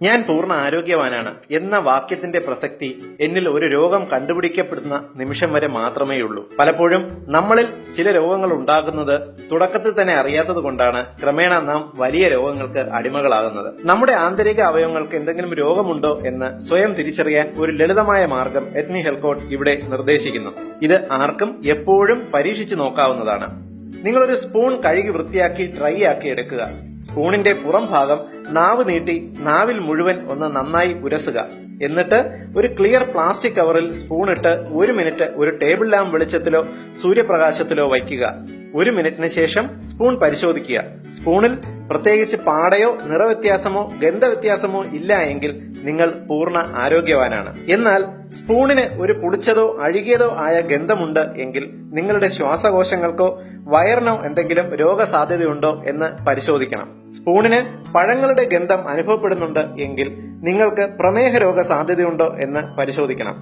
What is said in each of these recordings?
ഞാൻ പൂർണ്ണ ആരോഗ്യവാനാണ് എന്ന വാക്യത്തിന്റെ പ്രസക്തി എന്നിൽ ഒരു രോഗം കണ്ടുപിടിക്കപ്പെടുന്ന നിമിഷം വരെ മാത്രമേ ഉള്ളൂ. പലപ്പോഴും നമ്മളിൽ ചില രോഗങ്ങൾ ഉണ്ടാകുന്നത് തുടക്കത്തിൽ തന്നെ അറിയാത്തത് കൊണ്ടാണ് ക്രമേണ നാം വലിയ രോഗങ്ങൾക്ക് അടിമകളാകുന്നത്. നമ്മുടെ ആന്തരിക അവയവങ്ങൾക്ക് എന്തെങ്കിലും രോഗമുണ്ടോ എന്ന് സ്വയം തിരിച്ചറിയാൻ ഒരു ലളിതമായ മാർഗം എത്നി ഹെൽത്ത് കോഡ് ഇവിടെ നിർദ്ദേശിക്കുന്നു. ഇത് ആർക്കും എപ്പോഴും പരീക്ഷിച്ചു നോക്കാവുന്നതാണ്. നിങ്ങളൊരു സ്പൂൺ കഴുകി വൃത്തിയാക്കി ഡ്രൈ ആക്കി എടുക്കുക. സ്പൂണിന്റെ പുറം ഭാഗം നാവ് നീട്ടി നാവിൽ മുഴുവൻ ഒന്ന് നന്നായി ഉരസുക. എന്നിട്ട് ഒരു ക്ലിയർ പ്ലാസ്റ്റിക് കവറിൽ സ്പൂൺ ഇട്ട് 1 മിനിറ്റ് ഒരു ടേബിൾ ലാമ്പ് വെളിച്ചത്തിലോ സൂര്യപ്രകാശത്തിലോ വയ്ക്കുക. 1 മിനിറ്റിന് ശേഷം സ്പൂൺ പരിശോധിക്കുക. സ്പൂണിൽ പ്രത്യേകിച്ച് പാടയോ നിറവ്യത്യാസമോ ഗന്ധവ്യത്യാസമോ ഇല്ല എങ്കിൽ നിങ്ങൾ പൂർണ്ണ ആരോഗ്യവാനാണ്. എന്നാൽ സ്പൂണിന് ഒരു പുളിച്ചതോ അഴുകിയതോ ആയ ഗന്ധമുണ്ട് എങ്കിൽ നിങ്ങളുടെ ശ്വാസകോശങ്ങൾക്കോ വയറിനോ എന്തെങ്കിലും രോഗസാധ്യതയുണ്ടോ എന്ന് പരിശോധിക്കണം. സ്പൂണിന് പഴങ്ങളുടെ ഗന്ധം അനുഭവപ്പെടുന്നുണ്ട് എങ്കിൽ നിങ്ങൾക്ക് പ്രമേഹ രോഗ സാധ്യതയുണ്ടോ എന്ന് പരിശോധിക്കണം.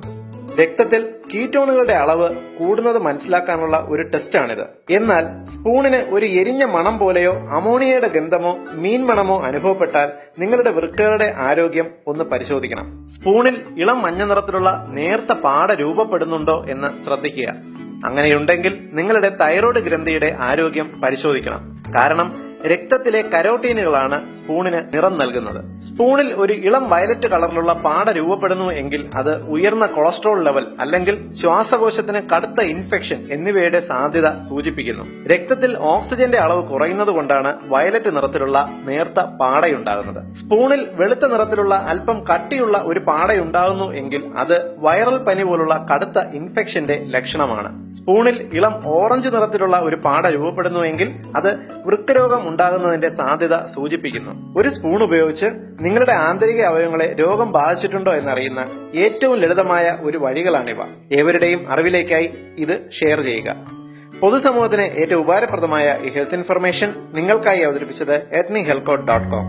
രക്തത്തിൽ കീറ്റോണുകളുടെ അളവ് കൂടുന്നത് മനസ്സിലാക്കാനുള്ള ഒരു ടെസ്റ്റാണിത്. എന്നാൽ സ്പൂണിന് ഒരു എരിഞ്ഞ മണം പോലെയോ അമോണിയയുടെ ഗന്ധമോ മീൻ മണമോ അനുഭവപ്പെട്ടാൽ നിങ്ങളുടെ വൃക്കകളുടെ ആരോഗ്യം ഒന്ന് പരിശോധിക്കണം. സ്പൂണിൽ ഇളം മഞ്ഞ നിറത്തിലുള്ള നേർത്ത പാട രൂപപ്പെടുന്നുണ്ടോ എന്ന് ശ്രദ്ധിക്കുക. അങ്ങനെയുണ്ടെങ്കിൽ നിങ്ങളുടെ തൈറോയ്ഡ് ഗ്രന്ഥിയുടെ ആരോഗ്യം പരിശോധിക്കണം. കാരണം രക്തത്തിലെ കരോട്ടീനുകളാണ് സ്പൂണിന് നിറം നൽകുന്നത്. സ്പൂണിൽ ഒരു ഇളം വയലറ്റ് കളറിലുള്ള പാട രൂപപ്പെടുന്നു എങ്കിൽ അത് ഉയർന്ന കൊളസ്ട്രോൾ ലെവൽ അല്ലെങ്കിൽ ശ്വാസകോശത്തിന് കടുത്ത ഇൻഫെക്ഷൻ എന്നിവയുടെ സാധ്യത സൂചിപ്പിക്കുന്നു. രക്തത്തിൽ ഓക്സിജന്റെ അളവ് കുറയുന്നത് കൊണ്ടാണ് വയലറ്റ് നിറത്തിലുള്ള നേർത്ത പാടയുണ്ടാകുന്നത്. സ്പൂണിൽ വെളുത്ത നിറത്തിലുള്ള അല്പം കട്ടിയുള്ള ഒരു പാടയുണ്ടാകുന്നു എങ്കിൽ അത് വൈറൽ പനി പോലുള്ള കടുത്ത ഇൻഫെക്ഷന്റെ ലക്ഷണമാണ്. സ്പൂണിൽ ഇളം ഓറഞ്ച് നിറത്തിലുള്ള ഒരു പാട രൂപപ്പെടുന്നുവെങ്കിൽ അത് വൃക്കരോഗം ഉണ്ടാകുന്നതിന്റെ സാധ്യത സൂചിപ്പിക്കുന്നു. ഒരു സ്പൂൺ ഉപയോഗിച്ച് നിങ്ങളുടെ ആന്തരിക അവയവങ്ങളെ രോഗം ബാധിച്ചിട്ടുണ്ടോ എന്നറിയുന്ന ഏറ്റവും ലളിതമായ ഒരു വഴികളാണിവ. ഏവരുടെയും അറിവിലേക്കായി ഇത് ഷെയർ ചെയ്യുക. പൊതുസമൂഹത്തിന് ഏറ്റവും ഉപകാരപ്രദമായ ഈ ഹെൽത്ത് ഇൻഫർമേഷൻ നിങ്ങൾക്കായി അവതരിപ്പിച്ചത് etnihealthcode.com.